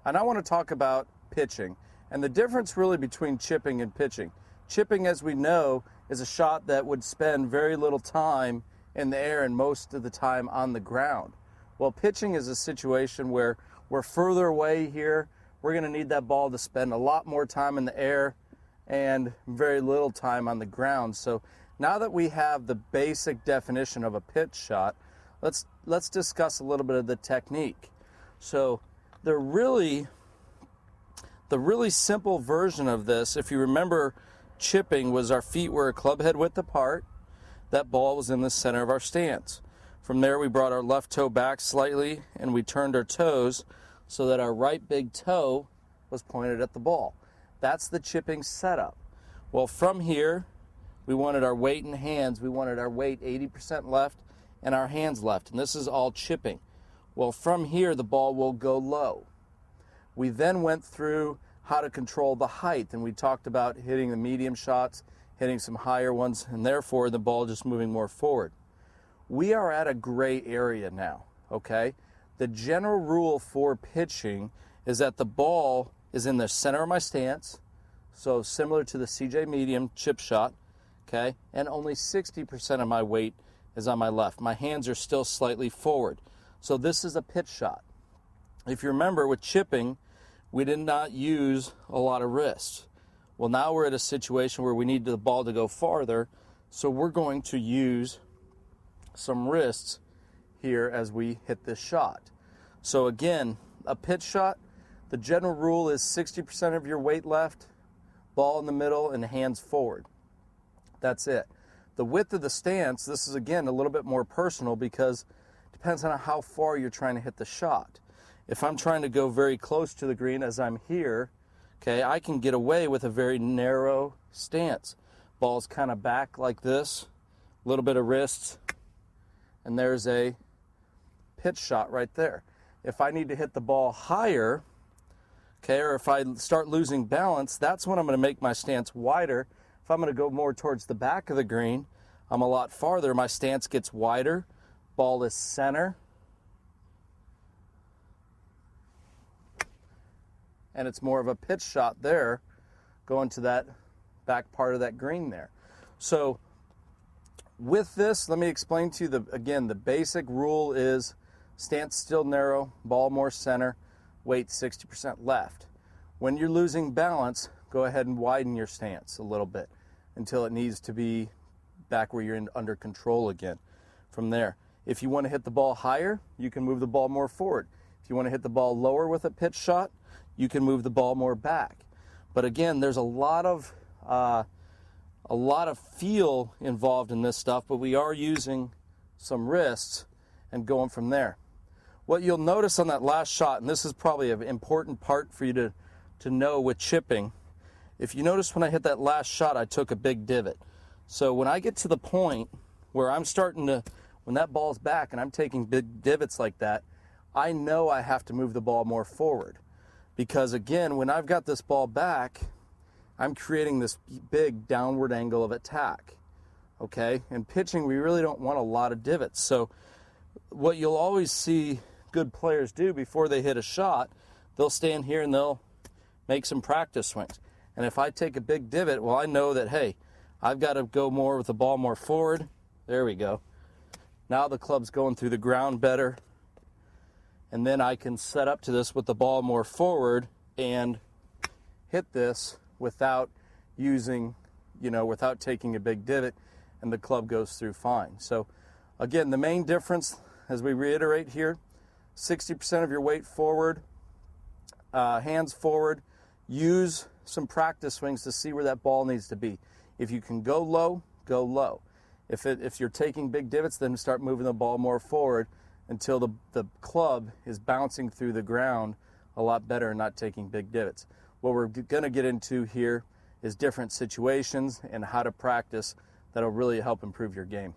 And I want to talk about pitching and the difference really between chipping and pitching. Chipping, as we know, is a shot that would spend very little time in the air and most of the time on the ground. Well, pitching is a situation where we're further away here. We're going to need that ball to spend a lot more time in the air and very little time on the ground. So now that we have the basic definition of a pitch shot, let's discuss a little bit of the technique. So the really simple version of this, if you remember, chipping was our feet were a club head width apart. That ball was in the center of our stance. From there, we brought our left toe back slightly and we turned our toes so that our right big toe was pointed at the ball. That's the chipping setup. Well, from here, we wanted our weight in hands. We wanted our weight 80% left and our hands left. And this is all chipping. Well, from here, the ball will go low. We then went through how to control the height, and we talked about hitting the medium shots, hitting some higher ones, and therefore the ball just moving more forward. We are at a gray area now, okay? The general rule for pitching is that the ball is in the center of my stance, so similar to the CJ medium chip shot, okay? And only 60% of my weight is on my left. My hands are still slightly forward. So this is a pitch shot. If you remember, with chipping, we did not use a lot of wrists. Well, now we're at a situation where we need the ball to go farther, so we're going to use some wrists here as we hit this shot. So again, a pitch shot, the general rule is 60% of your weight left, ball in the middle, and hands forward. That's it. The width of the stance, this is again a little bit more personal because it depends on how far you're trying to hit the shot. If I'm trying to go very close to the green as I'm here, okay, I can get away with a very narrow stance. Ball's kind of back like this, a little bit of wrists, and there's a pitch shot right there. If I need to hit the ball higher, okay, or if I start losing balance, that's when I'm going to make my stance wider. If I'm going to go more towards the back of the green, I'm a lot farther. My stance gets wider, ball is center, and it's more of a pitch shot there, going to that back part of that green there. So with this, let me explain to you, again, the basic rule is stance still narrow, ball more center, weight 60% left. When you're losing balance, go ahead and widen your stance a little bit until it needs to be back where you're under control again. From there, if you want to hit the ball higher, you can move the ball more forward. If you want to hit the ball lower with a pitch shot, you can move the ball more back. But again, there's a lot of feel involved in this stuff, but we are using some wrists and going from there. What you'll notice on that last shot, and this is probably an important part for you to know with chipping, if you notice when I hit that last shot, I took a big divot. So when I get to the point where I'm starting to, when that ball's back and I'm taking big divots like that, I know I have to move the ball more forward. Because again, when I've got this ball back, I'm creating this big downward angle of attack, okay? In pitching, we really don't want a lot of divots. So what you'll always see good players do before they hit a shot, they'll stand here and they'll make some practice swings. And if I take a big divot, well, I know that, hey, I've got to go more with the ball more forward. There we go. Now the club's going through the ground better. And then I can set up to this with the ball more forward and hit this without using, without taking a big divot, and the club goes through fine. So again, the main difference, as we reiterate here, 60% of your weight forward, hands forward. Use some practice swings to see where that ball needs to be. If you can go low, go low. If you're taking big divots, then start moving the ball more forward until the club is bouncing through the ground a lot better and not taking big divots. What we're going to get into here is different situations and how to practice that'll really help improve your game.